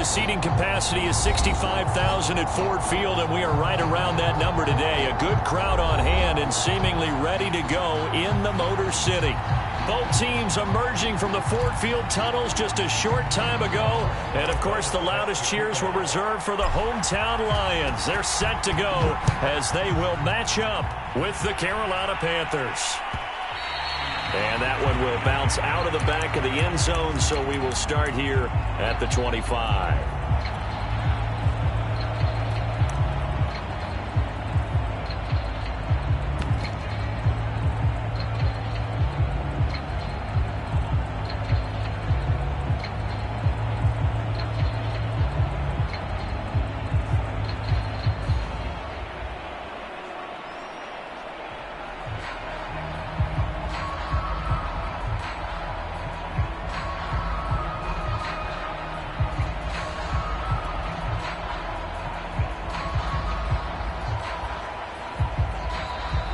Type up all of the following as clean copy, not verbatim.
The seating capacity is 65,000 at Ford Field, and we are right around that number today. A good crowd on hand and seemingly ready to go in the Motor City. Both teams emerging from the Ford Field tunnels just a short time ago. And, of course, the loudest cheers were reserved for the hometown Lions. They're set to go as they will match up with the Carolina Panthers. And that one will bounce out of the back of the end zone, so we will start here at the 25.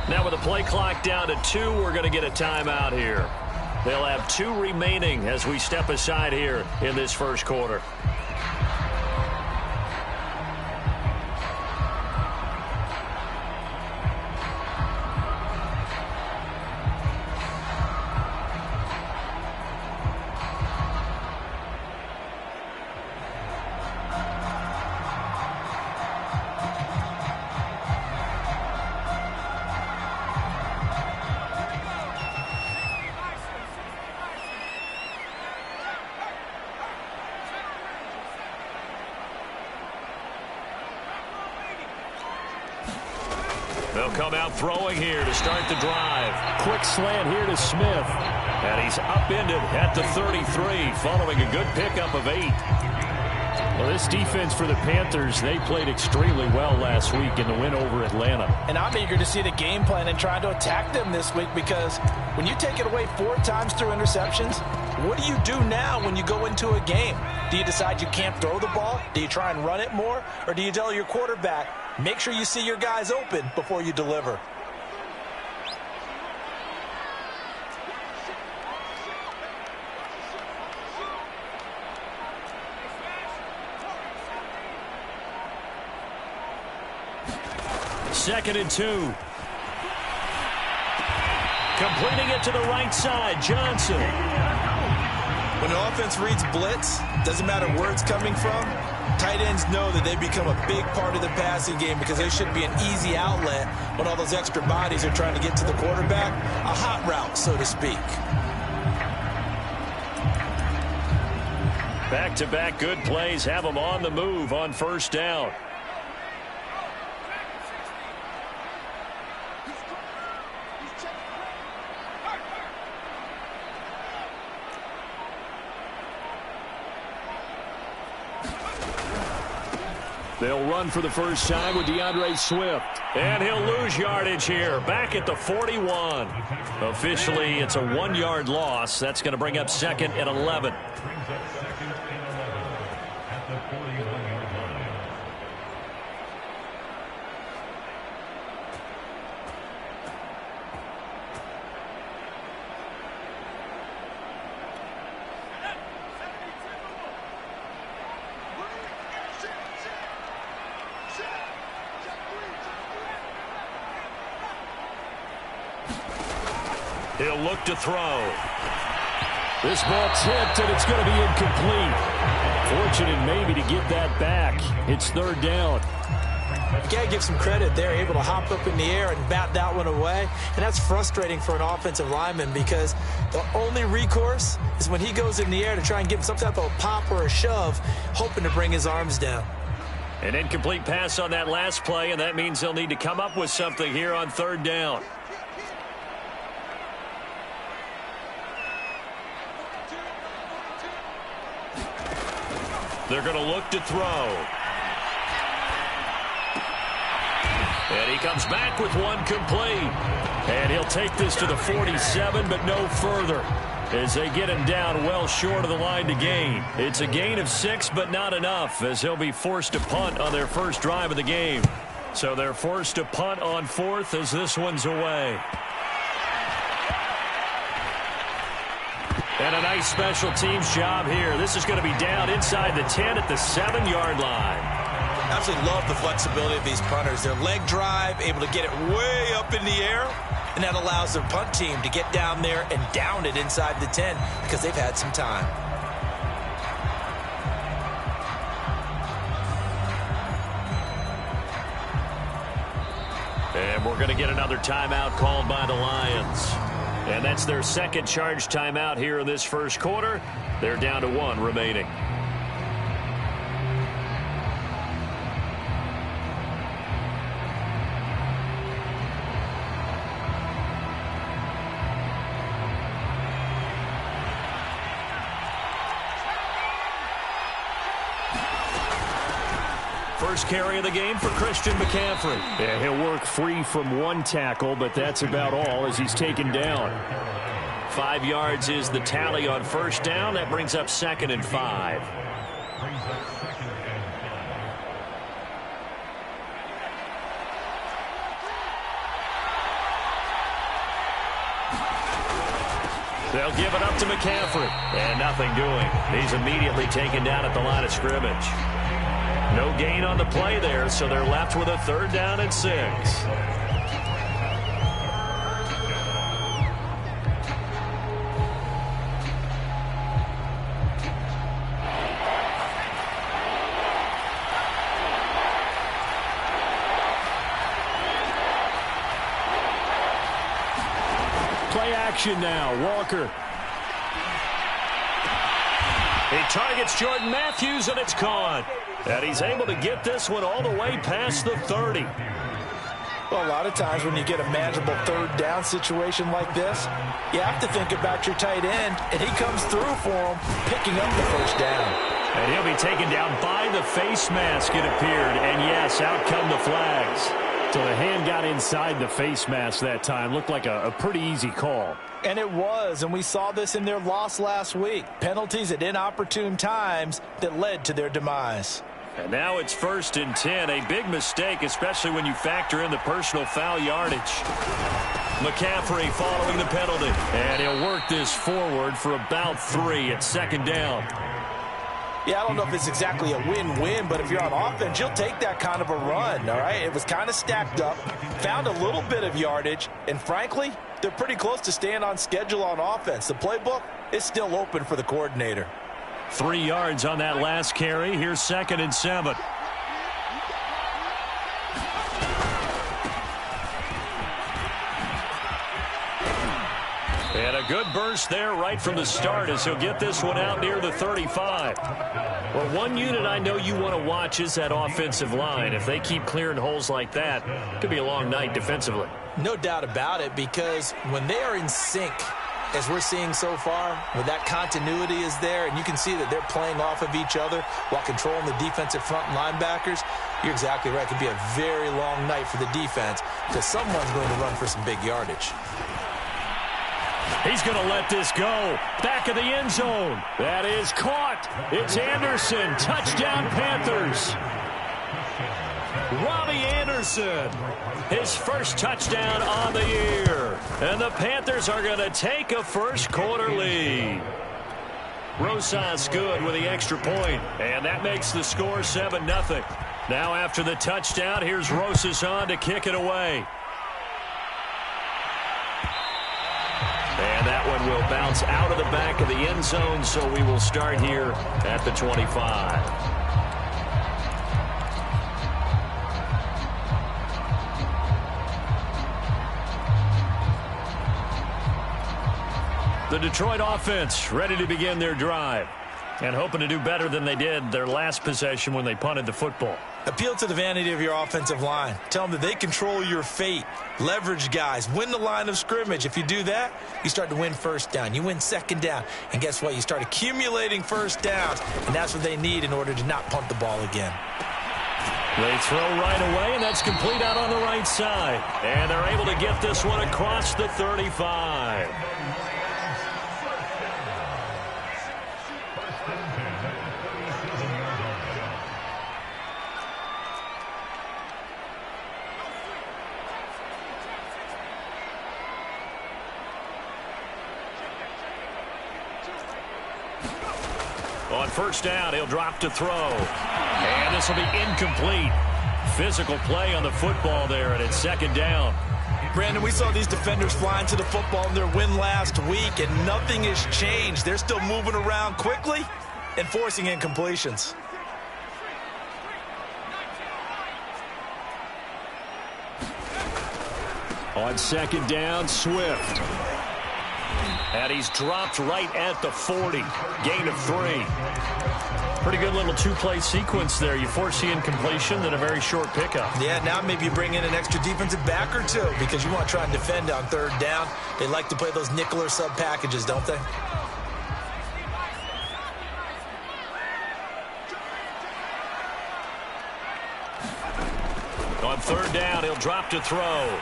Now with the play clock down to 2, we're going to get a timeout here. They'll have 2 remaining as we step aside here in this first quarter. They'll come out throwing here to start the drive. Quick slant here to Smith. And he's upended at the 33 following a good pickup of 8. Well, this defense for the Panthers, they played extremely well last week in the win over Atlanta. And I'm eager to see the game plan and try to attack them this week, because when you take it away 4 times through interceptions, what do you do now when you go into a game? Do you decide you can't throw the ball? Do you try and run it more? Or do you tell your quarterback, make sure you see your guys open before you deliver? Second and 2. Completing it to the right side, Johnson. When the offense reads blitz, doesn't matter where it's coming from, tight ends know that they become a big part of the passing game, because they should be an easy outlet when all those extra bodies are trying to get to the quarterback. A hot route, so to speak. Back-to-back good plays have them on the move on first down. They'll run for the first time with DeAndre Swift. And he'll lose yardage here. Back at the 41. Officially, it's a 1-yard loss. That's going to bring up second and 11. He'll look to throw. This ball tipped, and it's going to be incomplete. Fortunate maybe to get that back. It's third down. You got to give some credit. They're able to hop up in the air and bat that one away. And that's frustrating for an offensive lineman, because the only recourse is when he goes in the air to try and give him some type of a pop or a shove, hoping to bring his arms down. An incomplete pass on that last play, and that means they'll need to come up with something here on third down. They're going to look to throw. And he comes back with one complete. And he'll take this to the 47, but no further, as they get him down well short of the line to gain. It's a gain of 6, but not enough, as he'll be forced to punt on their first drive of the game. So they're forced to punt on fourth as this one's away. And a nice special teams job here. This is going to be down inside the 10 at the 7-yard line. Absolutely love the flexibility of these punters. Their leg drive, able to get it way up in the air, and that allows their punt team to get down there and down it inside the 10 because they've had some time. And we're going to get another timeout called by the Lions. And that's their second charge timeout here in this first quarter. They're down to 1 remaining. First carry of the game for Christian McCaffrey. Yeah, he'll work free from 1 tackle, but that's about all as he's taken down. 5 yards is the tally on first down. That brings up 2nd and 5. They'll give it up to McCaffrey. And nothing doing. He's immediately taken down at the line of scrimmage. No gain on the play there, so they're left with a 3rd down and 6. Play action now. Walker. He targets Jordan Matthews, and it's caught. And he's able to get this one all the way past the 30. Well, a lot of times when you get a manageable 3rd down situation like this, you have to think about your tight end, and he comes through for him, picking up the 1st down. And he'll be taken down by the face mask, it appeared. And, yes, out come the flags. So the hand got inside the face mask that time. Looked like a pretty easy call. And it was, and we saw this in their loss last week. Penalties at inopportune times that led to their demise. And now it's 1st and 10. A big mistake, especially when you factor in the personal foul yardage. McCaffrey following the penalty. And he'll work this forward for about 3 at 2nd down. Yeah, I don't know if it's exactly a win-win, but if you're on offense, you'll take that kind of a run, all right? It was kind of stacked up, found a little bit of yardage, and frankly, they're pretty close to staying on schedule on offense. The playbook is still open for the coordinator. 3 yards on that last carry. Here's 2nd and 7. And a good burst there right from the start as he'll get this one out near the 35. Well, one unit I know you want to watch is that offensive line. If they keep clearing holes like that, it could be a long night defensively. No doubt about it, because when they are in sync, as we're seeing so far, where that continuity is there, and you can see that they're playing off of each other while controlling the defensive front linebackers, you're exactly right. It could be a very long night for the defense because someone's going to run for some big yardage. He's going to let this go. Back of the end zone. That is caught. It's Anderson. Touchdown, Panthers. Robbie Anderson. His first touchdown on the year. And the Panthers are going to take a first quarter lead. Rosas good with the extra point. And that makes the score 7-0. Now after the touchdown, here's Rosas on to kick it away. And that one will bounce out of the back of the end zone, so we will start here at the 25. The Detroit offense ready to begin their drive and hoping to do better than they did their last possession when they punted the football. Appeal to the vanity of your offensive line. Tell them that they control your fate. Leverage guys. Win the line of scrimmage. If you do that, you start to win first down. You win second down. And guess what? You start accumulating first downs. And that's what they need in order to not punt the ball again. They throw right away, and that's complete out on the right side. And they're able to get this one across the 35. On first down, he'll drop to throw. And this will be incomplete. Physical play on the football there, and it's second down. Brandon, we saw these defenders flying to the football in their win last week, and nothing has changed. They're still moving around quickly and forcing incompletions. On second down, Swift. And he's dropped right at the 40. Gain of 3. Pretty good little two-play sequence there. You force the incompletion, then a very short pickup. Yeah, now maybe you bring in an extra defensive back or two because you want to try and defend on third down. They like to play those nickel or sub packages, don't they? On third down, he'll drop to throw.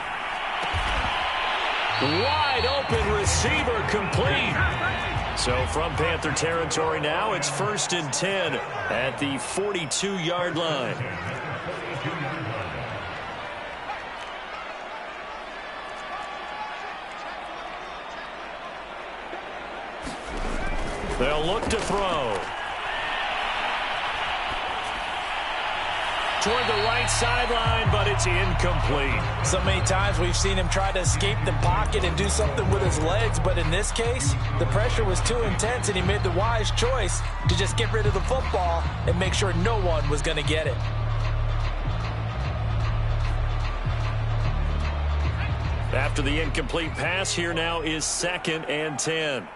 Wide open receiver complete. So from Panther territory now, it's 1st and 10 at the 42-yard line. They'll look to throw. Toward the right sideline, but it's incomplete. So many times we've seen him try to escape the pocket and do something with his legs, but in this case, the pressure was too intense, and he made the wise choice to just get rid of the football and make sure no one was going to get it. After the incomplete pass, here now is 2nd and 10.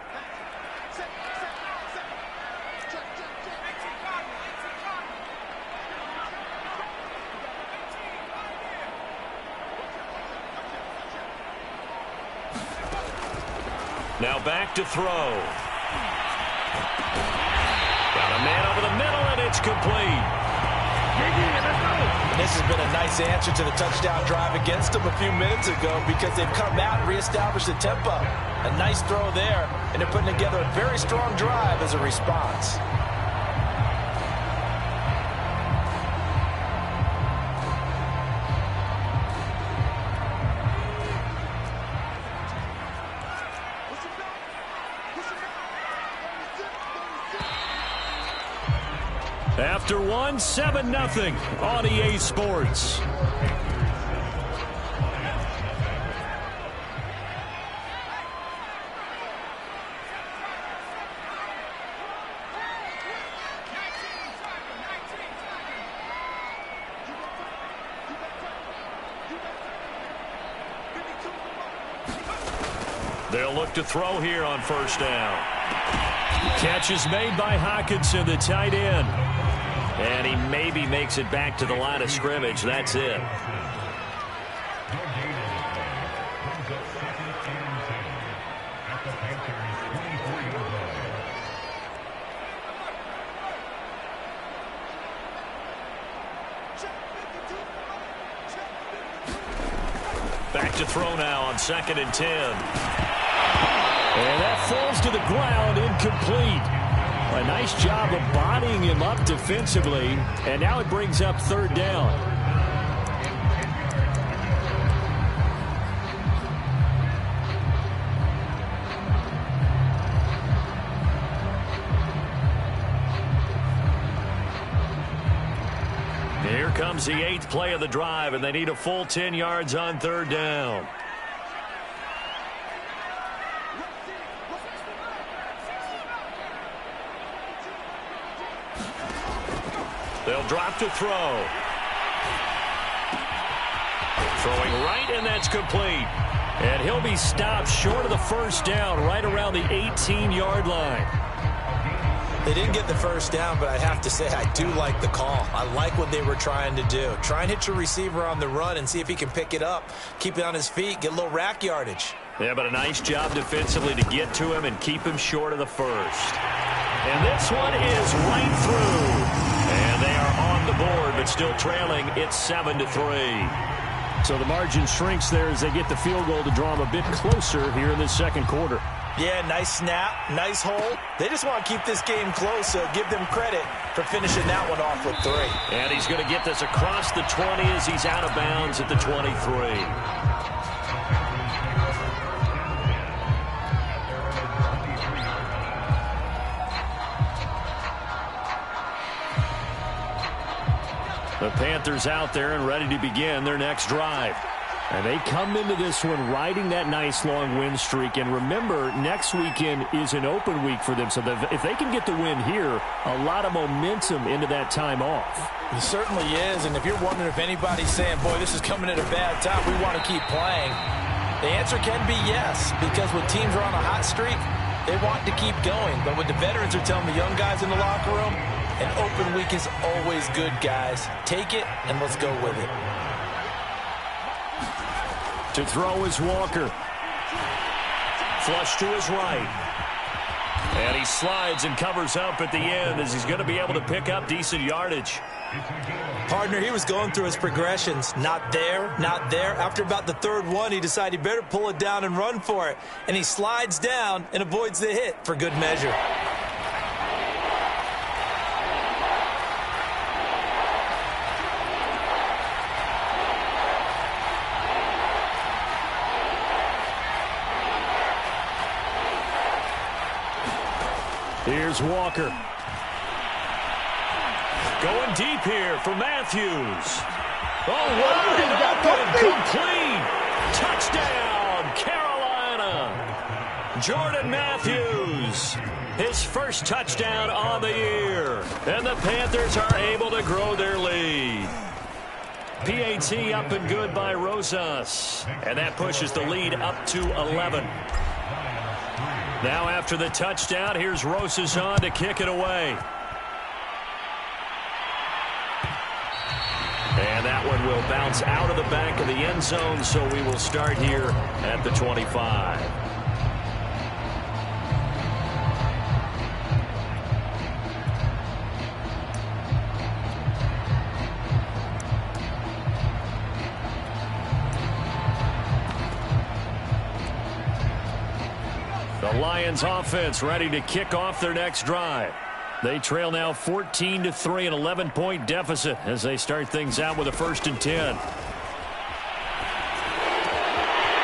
Now back to throw. Got a man over the middle, and it's complete. And this has been a nice answer to the touchdown drive against them a few minutes ago because they've come out and reestablished the tempo. A nice throw there, and they're putting together a very strong drive as a response. After one, 7-0 on EA Sports. They'll look to throw here on first down. Catch is made by Hockenson, the tight end. And he maybe makes it back to the line of scrimmage. That's it. Back to throw now on 2nd and 10. And that falls to the ground, incomplete. A nice job of bodying him up defensively, and now it brings up third down. Here comes the 8th play of the drive, and they need a full 10 yards on third down. They'll drop to throw. Throwing right, and that's complete. And he'll be stopped short of the first down, right around the 18-yard line. They didn't get the first down, but I have to say I do like the call. I like what they were trying to do. Try and hit your receiver on the run and see if he can pick it up, keep it on his feet, get a little rack yardage. Yeah, but a nice job defensively to get to him and keep him short of the first. And this one is right through. And they are on the board, but still trailing. It's 7-3. So the margin shrinks there as they get the field goal to draw them a bit closer here in this second quarter. Yeah, nice snap, nice hold. They just want to keep this game close, so give them credit for finishing that one off with 3. And he's going to get this across the 20 as he's out of bounds at the 23. Panthers out there and ready to begin their next drive. And they come into this one riding that nice long win streak. And remember, next weekend is an open week for them. So if they can get the win here, a lot of momentum into that time off. It certainly is. And if you're wondering if anybody's saying, boy, this is coming at a bad time, we want to keep playing, the answer can be yes. Because when teams are on a hot streak, they want to keep going. But what the veterans are telling the young guys in the locker room, an open week is always good, guys. Take it and let's go with it. To throw is Walker. Flush to his right. And he slides and covers up at the end as he's going to be able to pick up decent yardage. Partner, he was going through his progressions. Not there, not there. After about the third one, he decided he better pull it down and run for it. And he slides down and avoids the hit for good measure. Here's Walker. Going deep here for Matthews. Oh, wide open, complete. Touchdown, Carolina. Jordan Matthews, his first touchdown on the year. And the Panthers are able to grow their lead. PAT up and good by Rosas. And that pushes the lead up to 11. Now after the touchdown, here's Rosas on to kick it away. And that one will bounce out of the back of the end zone, so we will start here at the 25. The Lions offense ready to kick off their next drive. They trail now 14-3, an 11-point deficit as they start things out with a 1st and 10.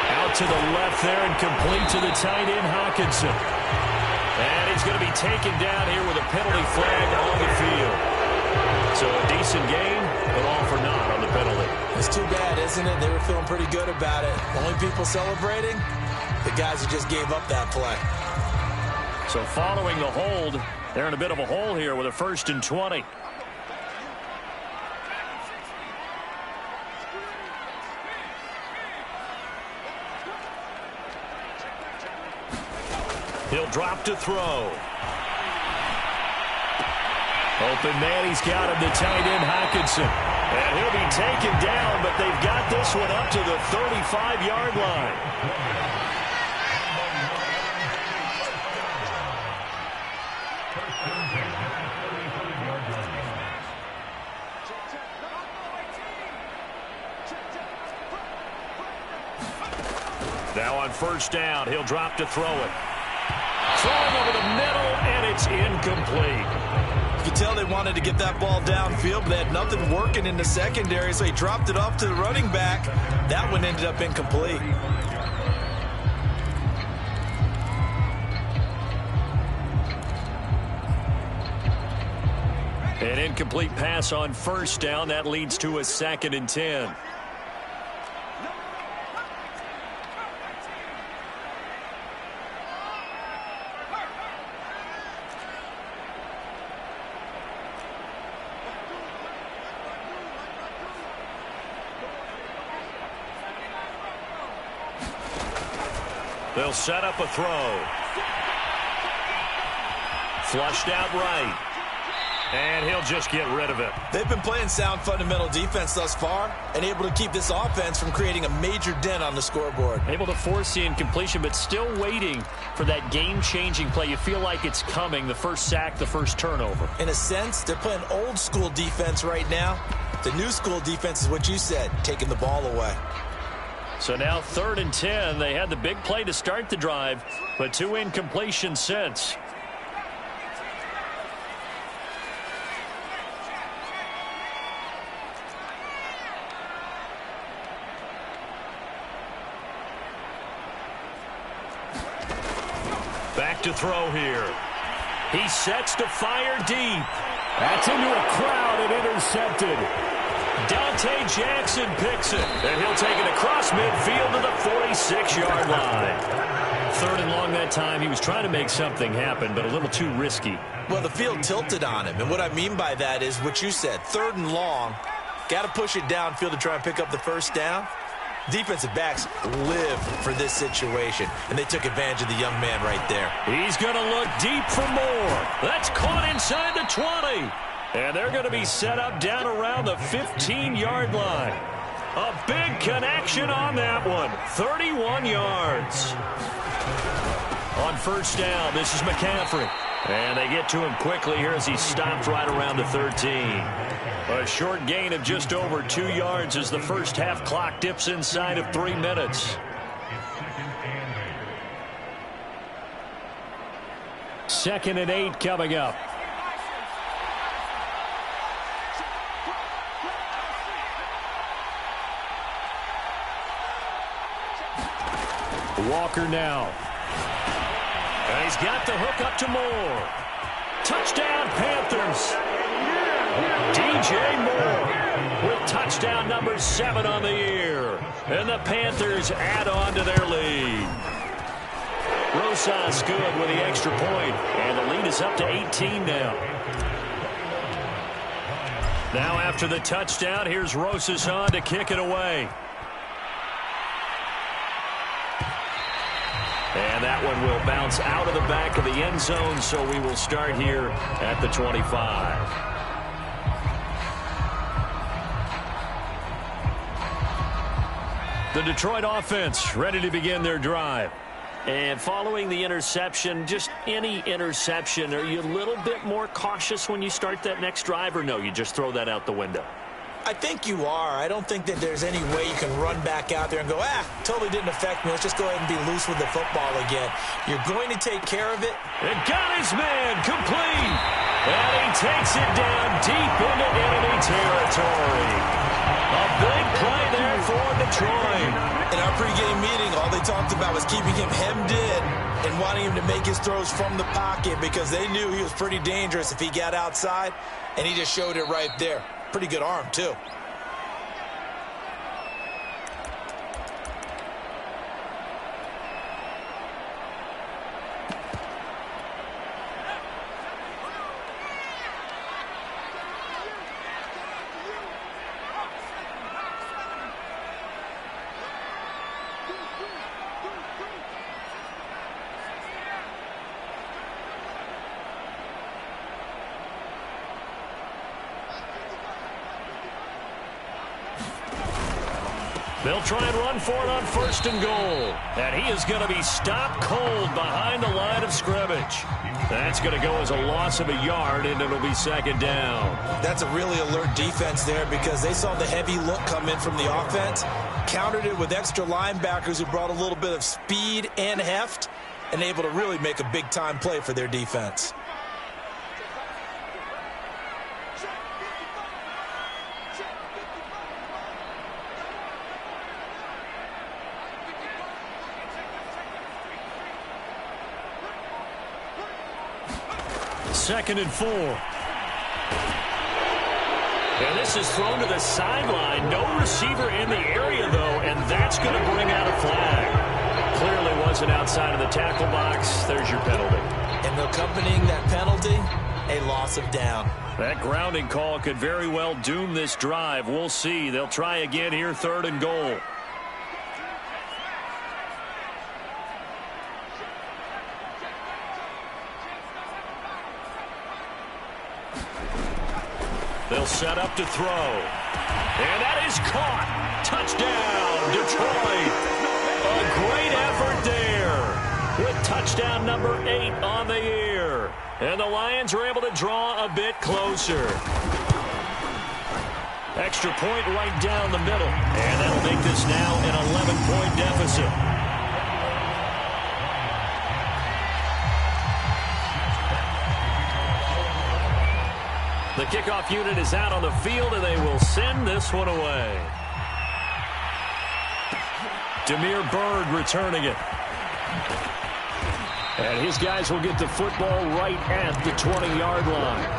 Out to the left there and complete to the tight end, Hawkinson. And he's going to be taken down here with a penalty flag on the field. So a decent game, but all for naught on the penalty. It's too bad, isn't it? They were feeling pretty good about it. Only people celebrating, the guys who just gave up that play. So following the hold, they're in a bit of a hole here with a 1st and 20. He'll drop to throw. Open man, he's got him, the tight end Hawkinson. And he'll be taken down, but they've got this one up to the 35-yard line. Now on 1st down, he'll drop to throw it. Throwing over the middle, and it's incomplete. You could tell they wanted to get that ball downfield, but they had nothing working in the secondary, so he dropped it off to the running back. That one ended up incomplete. An incomplete pass on 1st down. That leads to a 2nd and 10. They'll set up a throw. Flushed out right. And he'll just get rid of it. They've been playing sound fundamental defense thus far and able to keep this offense from creating a major dent on the scoreboard. Able to force the incompletion, but still waiting for that game-changing play. You feel like it's coming, the first sack, the first turnover. In a sense, they're playing old school defense right now. The new school defense is what you said, taking the ball away. So now 3rd and 10. They had the big play to start the drive, but 2 incompletions since. Back to throw here. He sets to fire deep. That's into a crowd and intercepted. Dante Jackson picks it, and he'll take it across midfield to the 46-yard line. Third and long that time. He was trying to make something happen, but a little too risky. Well, the field tilted on him, and what I mean by that is what you said. Third and long, got to push it downfield to try and pick up the first down. Defensive backs live for this situation, and they took advantage of the young man right there. He's going to look deep for more. That's caught inside the 20. And they're going to be set up down around the 15-yard line. A big connection on that one. 31 yards. On first down, this is McCaffrey. And they get to him quickly here as he stopped right around the 13. A short gain of just over 2 yards as the first half clock dips inside of 3 minutes. Second and 8 coming up. Walker now. And he's got the hook up to Moore. Touchdown, Panthers. DJ Moore with touchdown number 7 on the year. And the Panthers add on to their lead. Rosas good with the extra point. And the lead is up to 18 now. Now after the touchdown, here's Rosas on to kick it away. And that one will bounce out of the back of the end zone, so we will start here at the 25. The Detroit offense ready to begin their drive. And following the interception, just any interception, are you a little bit more cautious when you start that next drive, or no, you just throw that out the window? I think you are. I don't think that there's any way you can run back out there and go, totally didn't affect me. Let's just go ahead and be loose with the football again. You're going to take care of it. And got his man complete. And he takes it down deep into enemy territory. A big play there for Detroit. In our pregame meeting, all they talked about was keeping him hemmed in and wanting him to make his throws from the pocket because they knew he was pretty dangerous if he got outside, and he just showed it right there. Pretty good arm, too. They'll try and run for it on first and goal. And he is going to be stopped cold behind the line of scrimmage. That's going to go as a loss of a yard, and it'll be second down. That's a really alert defense there because they saw the heavy look come in from the offense, countered it with extra linebackers who brought a little bit of speed and heft, and able to really make a big-time play for their defense. Second and 4. And this is thrown to the sideline. No receiver in the area, though, and that's going to bring out a flag. Clearly wasn't outside of the tackle box. There's your penalty. And accompanying that penalty, a loss of down. That grounding call could very well doom this drive. We'll see. They'll try again here, third and goal. They'll set up to throw. And that is caught. Touchdown, Detroit. A great effort there with touchdown number 8 on the year. And the Lions are able to draw a bit closer. Extra point right down the middle. And that'll make this now an 11-point deficit. The kickoff unit is out on the field, and they will send this one away. Damiere Byrd returning it. And his guys will get the football right at the 20-yard line.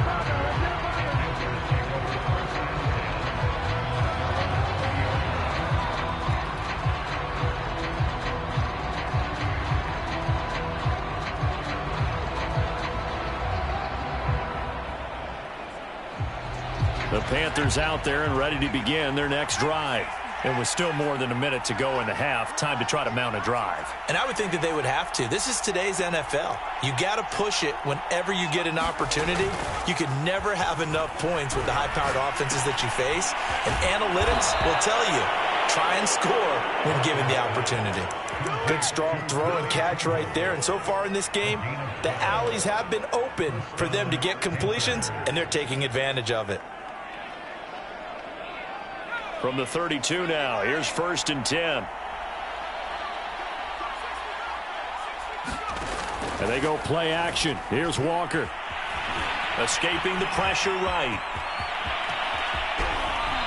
The Panthers out there and ready to begin their next drive. And with still more than a minute to go in the half, time to try to mount a drive. And I would think that they would have to. This is today's NFL. You got to push it whenever you get an opportunity. You can never have enough points with the high-powered offenses that you face. And analytics will tell you, try and score when given the opportunity. Good, strong throw and catch right there. And so far in this game, the alleys have been open for them to get completions, and they're taking advantage of it. From the 32 now, here's 1st and 10. And they go play action. Here's Walker. Escaping the pressure right.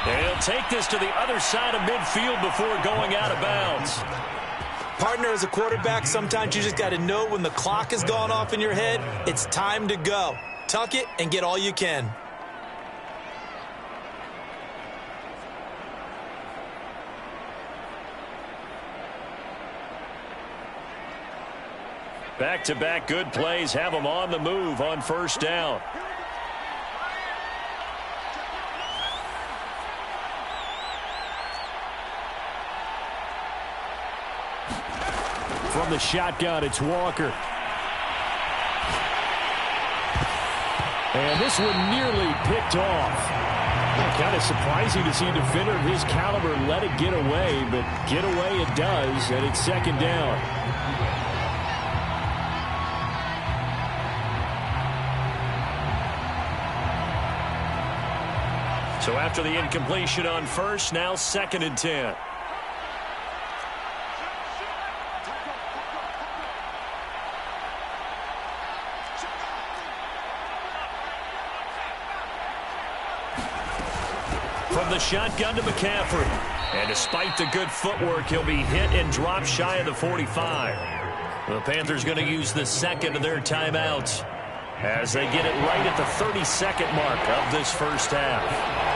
And he'll take this to the other side of midfield before going out of bounds. Partner, as a quarterback, sometimes you just got to know when the clock has gone off in your head, it's time to go. Tuck it and get all you can. Back-to-back good plays have them on the move on 1st down. From the shotgun, it's Walker. And this one nearly picked off. Kind of surprising to see a defender of his caliber let it get away, but get away it does, and it's 2nd down. So after the incompletion on 1st, now 2nd and 10. From the shotgun to McCaffrey. And despite the good footwork, he'll be hit and dropped shy of the 45. The Panthers going to use the 2nd of their timeouts as they get it right at the 32nd mark of this 1st half.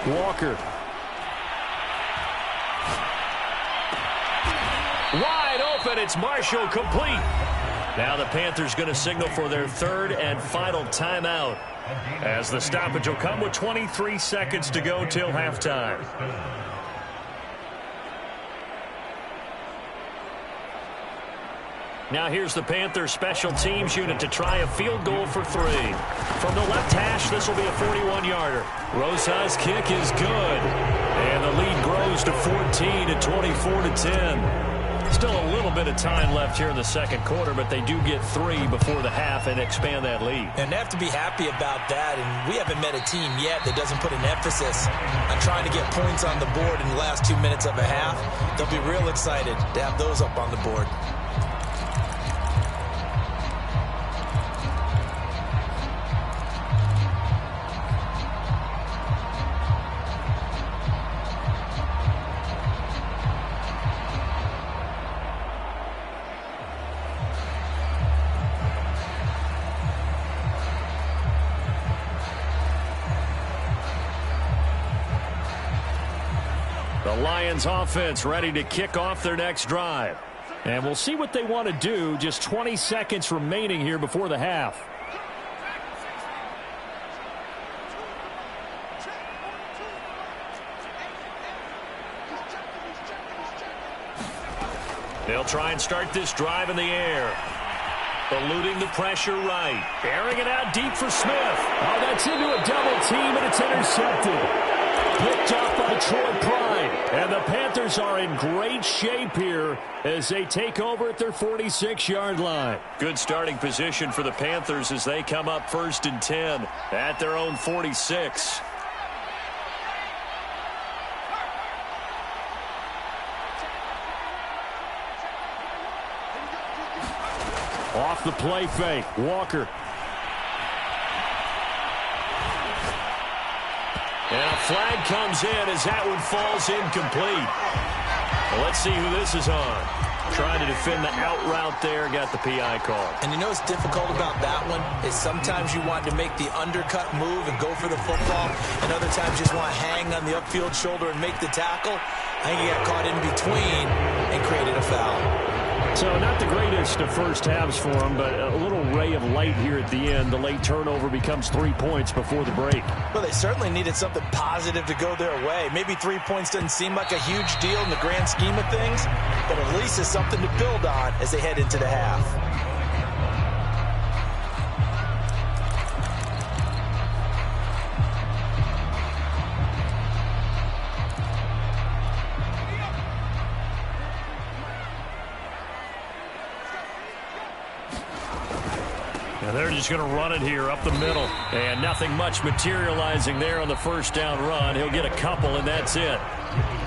Walker. Wide open. It's Marshall, complete. Now the Panthers going to signal for their 3rd and final timeout, as the stoppage will come with 23 seconds to go till halftime. Now here's the Panthers special teams unit to try a field goal for 3. From the left hash, this will be a 41-yarder. Rosa's kick is good. And the lead grows to 14 at 24-10. Still a little bit of time left here in the 2nd quarter, but they do get 3 before the half and expand that lead. And they have to be happy about that. And we haven't met a team yet that doesn't put an emphasis on trying to get points on the board in the last 2 minutes of a half. They'll be real excited to have those up on the board. The Lions offense ready to kick off their next drive. And we'll see what they want to do. Just 20 seconds remaining here before the half. They'll try and start this drive in the air. Eluding the pressure right. Airing it out deep for Smith. Oh, that's into a double team, and it's intercepted. Picked off by Troy Pride. And the Panthers are in great shape here as they take over at their 46-yard line. Good starting position for the Panthers as they come up 1st and 10 at their own 46. Off the play fake, Walker. And a flag comes in as that one falls incomplete. Well, let's see who this is on. Trying to defend the out route there, got the PI call. And you know what's difficult about that one is sometimes you want to make the undercut move and go for the football, and other times you just want to hang on the upfield shoulder and make the tackle. I think he got caught in between and created a foul. So not the greatest of first halves for him, but a little ray of light here at the end. The late turnover becomes 3 points before the break. Well, they certainly needed something positive to go their way. Maybe 3 points doesn't seem like a huge deal in the grand scheme of things, but at least it's something to build on as they head into the half. They're just going to run it here up the middle. And nothing much materializing there on the first down run. He'll get a couple, and that's it.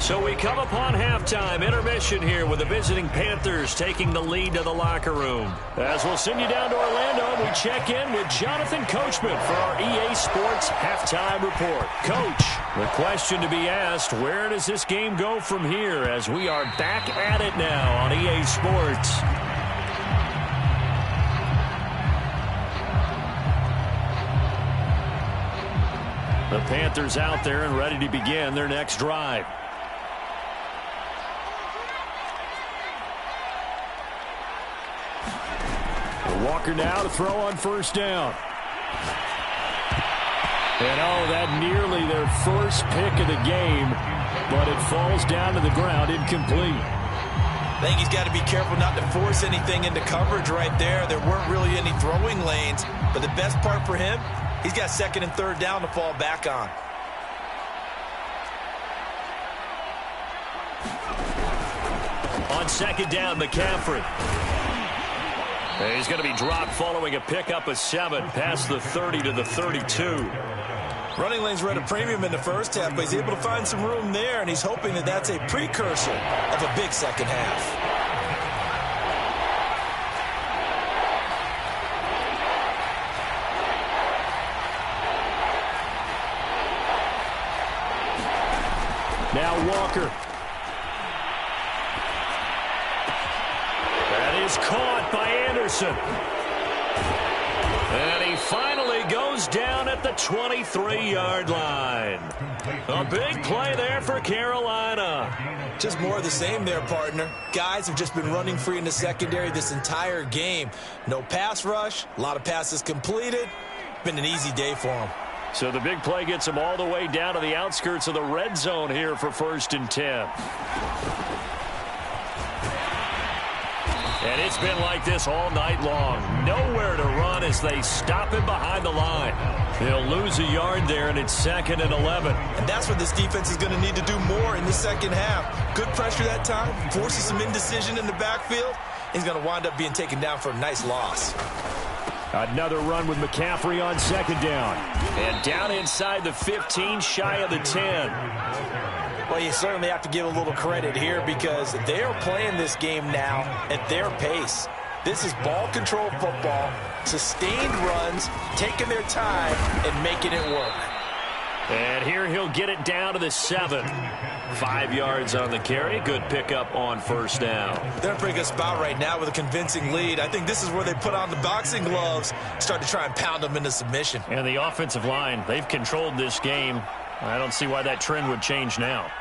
So we come upon halftime intermission here with the visiting Panthers taking the lead to the locker room. As we'll send you down to Orlando, we check in with Jonathan Coachman for our EA Sports Halftime Report. Coach, the question to be asked, where does this game go from here as we are back at it now on EA Sports? The Panthers out there and ready to begin their next drive. Walker now to throw on first down. And that nearly their first pick of the game, but it falls down to the ground incomplete. I think he's got to be careful not to force anything into coverage right there. There weren't really any throwing lanes, but the best part for him, he's got second and third down to fall back on. On second down, McCaffrey. And he's going to be dropped following a pickup of 7 past the 30 to the 32. Running lanes were at a premium in the first half, but he's able to find some room there, and he's hoping that that's a precursor of a big second half. Now Walker. That is caught by Anderson. And he finally goes down at the 23-yard line. A big play there for Carolina. Just more of the same there, partner. Guys have just been running free in the secondary this entire game. No pass rush, a lot of passes completed. Been an easy day for them. So the big play gets him all the way down to the outskirts of the red zone here for 1st and 10. And it's been like this all night long. Nowhere to run as they stop him behind the line. He'll lose a yard there, and it's 2nd and 11. And that's what this defense is going to need to do more in the second half. Good pressure that time, forces some indecision in the backfield. He's going to wind up being taken down for a nice loss. Another run with McCaffrey on second down. And down inside the 15, shy of the 10. Well, you certainly have to give a little credit here because they are playing this game now at their pace. This is ball control football, sustained runs, taking their time and making it work. And here he'll get it down to the 7. 5 yards on the carry. Good pickup on first down. They're in a pretty good spot right now with a convincing lead. I think this is where they put on the boxing gloves, start to try and pound them into submission. And the offensive line, they've controlled this game. I don't see why that trend would change now.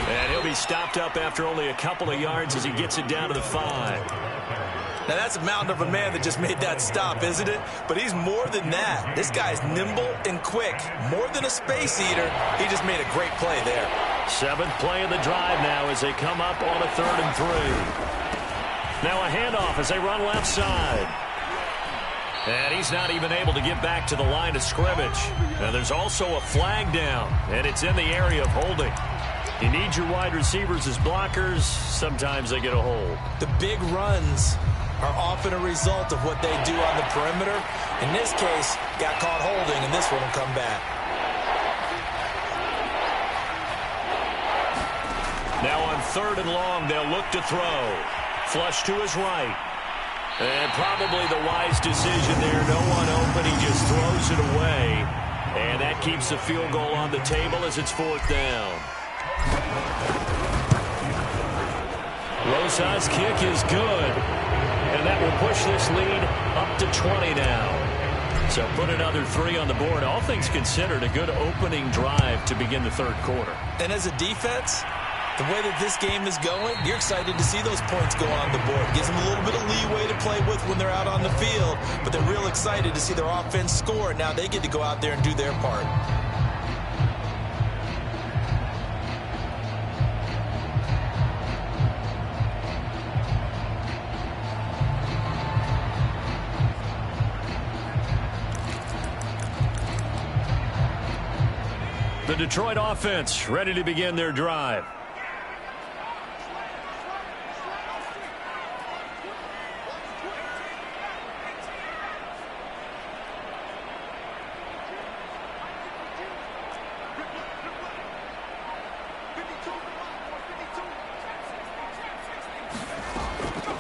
And he'll be stopped up after only a couple of yards as he gets it down to the 5. Now, that's a mountain of a man that just made that stop, isn't it? But he's more than that. This guy's nimble and quick. More than a space eater, he just made a great play there. 7th play of the drive now as they come up on a 3rd and 3. Now a handoff as they run left side. And he's not even able to get back to the line of scrimmage. Now there's also a flag down, and it's in the area of holding. You need your wide receivers as blockers. Sometimes they get a hold. The big runs are often a result of what they do on the perimeter. In this case, got caught holding, and this one will come back. Now on 3rd and long, they'll look to throw. Flush to his right. And probably the wise decision there. No one open. He just throws it away. And that keeps the field goal on the table as it's 4th down. Rosas' kick is good. And that will push this lead up to 20 now. So put another 3 on the board. All things considered, a good opening drive to begin the third quarter. And as a defense, the way that this game is going, you're excited to see those points go on the board. Gives them a little bit of leeway to play with when they're out on the field, but they're real excited to see their offense score. Now they get to go out there and do their part. The Detroit offense ready to begin their drive.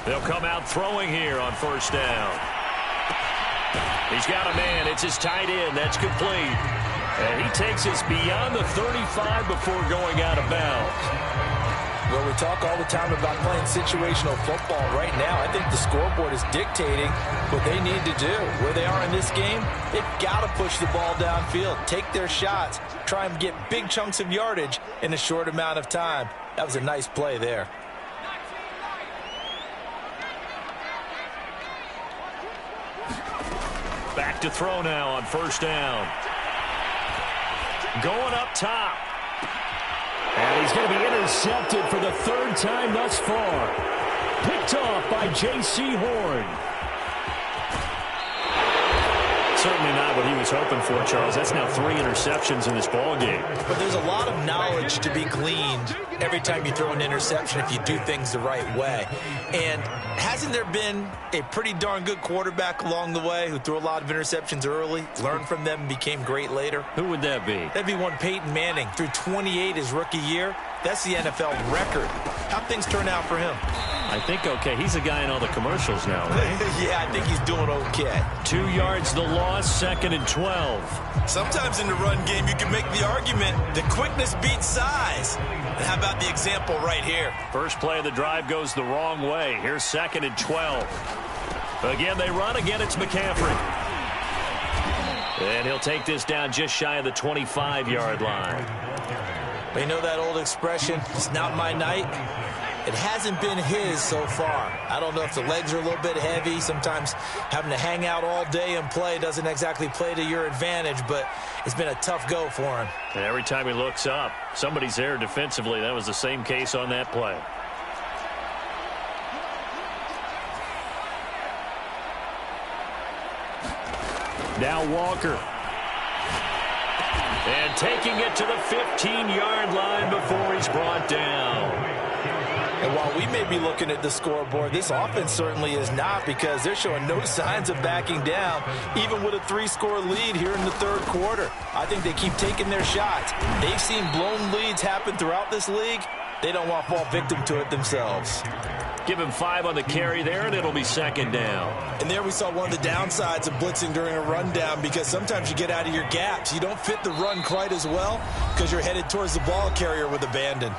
They'll come out throwing here on first down. He's got a man. It's his tight end. That's complete. And he takes us beyond the 35 before going out of bounds. Well, we talk all the time about playing situational football. Right now, I think the scoreboard is dictating what they need to do. Where they are in this game, they've got to push the ball downfield, take their shots, try and get big chunks of yardage in a short amount of time. That was a nice play there. Back to throw now on first down. Going up top. And he's going to be intercepted for the third time thus far. Picked off by J.C. Horn. Certainly not what he was hoping for, Charles. That's now 3 interceptions in this ball game. But there's a lot of knowledge to be gleaned every time you throw an interception if you do things the right way. And hasn't there been a pretty darn good quarterback along the way who threw a lot of interceptions early, learned from them, and became great later? Who would that be? That'd be one Peyton Manning. Threw 28 his rookie year. That's the NFL record. How'd things turn out for him? I think okay. He's a guy in all the commercials now, right? Yeah, I think he's doing okay. 2 yards the loss, 2nd and 12. Sometimes in the run game, you can make the argument that quickness beats size. And how about the example right here? First play of the drive goes the wrong way. Here's 2nd and 12. Again, they run. Again, it's McCaffrey. And he'll take this down just shy of the 25-yard line. You know that old expression, it's not my night? It hasn't been his so far. I don't know if the legs are a little bit heavy. Sometimes having to hang out all day and play doesn't exactly play to your advantage, but it's been a tough go for him. And every time he looks up, somebody's there defensively. That was the same case on that play. Now Walker. And taking it to the 15-yard line before he's brought down. And while we may be looking at the scoreboard, this offense certainly is not, because they're showing no signs of backing down, even with a 3-score lead here in the third quarter. I think they keep taking their shots. They've seen blown leads happen throughout this league. They don't want to fall victim to it themselves. Give him 5 on the carry there, and it'll be 2nd down. And there we saw one of the downsides of blitzing during a rundown, because sometimes you get out of your gaps. You don't fit the run quite as well because you're headed towards the ball carrier with abandon.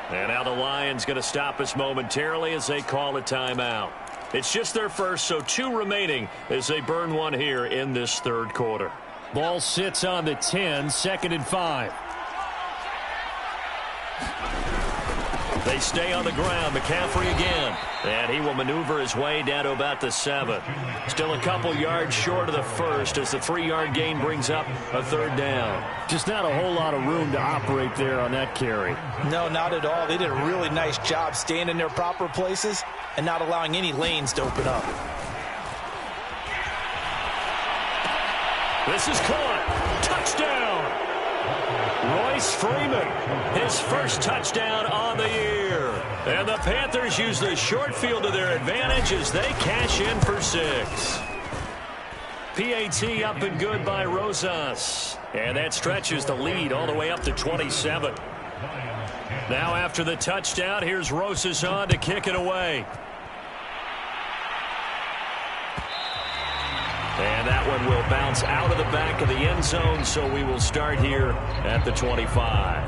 And now the Lions going to stop us momentarily as they call a timeout. It's just their first, so 2 remaining as they burn one here in this third quarter. Ball sits on the 10, 2nd and 5. They stay on the ground. McCaffrey again. And he will maneuver his way down to about the 7. Still a couple yards short of the first as the 3-yard gain brings up a 3rd down. Just not a whole lot of room to operate there on that carry. No, not at all. They did a really nice job staying in their proper places and not allowing any lanes to open up. This is caught. Touchdown. Royce Freeman, his first touchdown on the year. And the Panthers use the short field to their advantage as they cash in for 6. PAT up and good by Rosas. And that stretches the lead all the way up to 27. Now after the touchdown, here's Rosas on to kick it away. And that one will bounce out of the back of the end zone, so we will start here at the 25.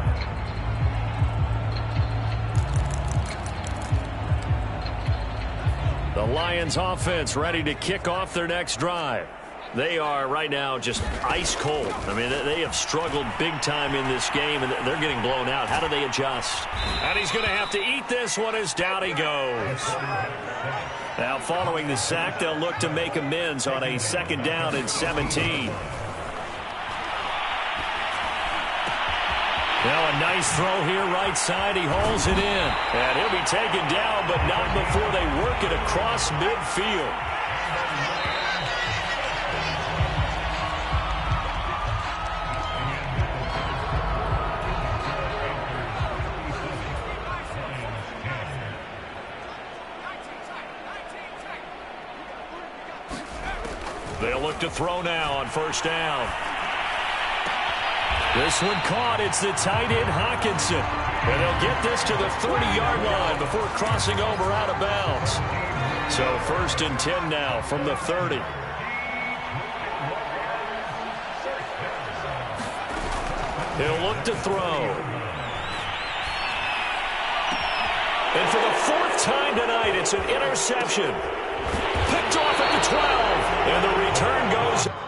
Lions offense ready to kick off their next drive. They are right now just ice cold. I mean, they have struggled big time in this game, and they're getting blown out. How do they adjust? And he's going to have to eat this one as down he goes. Now, following the sack, they'll look to make amends on a 2nd down and 17. Now a nice throw here right side. He hauls it in. And he'll be taken down, but not before they work it across midfield. They'll look to throw now on 1st down. This one caught. It's the tight end, Hawkinson. And they'll get this to the 30-yard line before crossing over out of bounds. So 1st and 10 now from the 30. He'll look to throw. And for the 4th time tonight, it's an interception. Picked off at the 12. And the return goes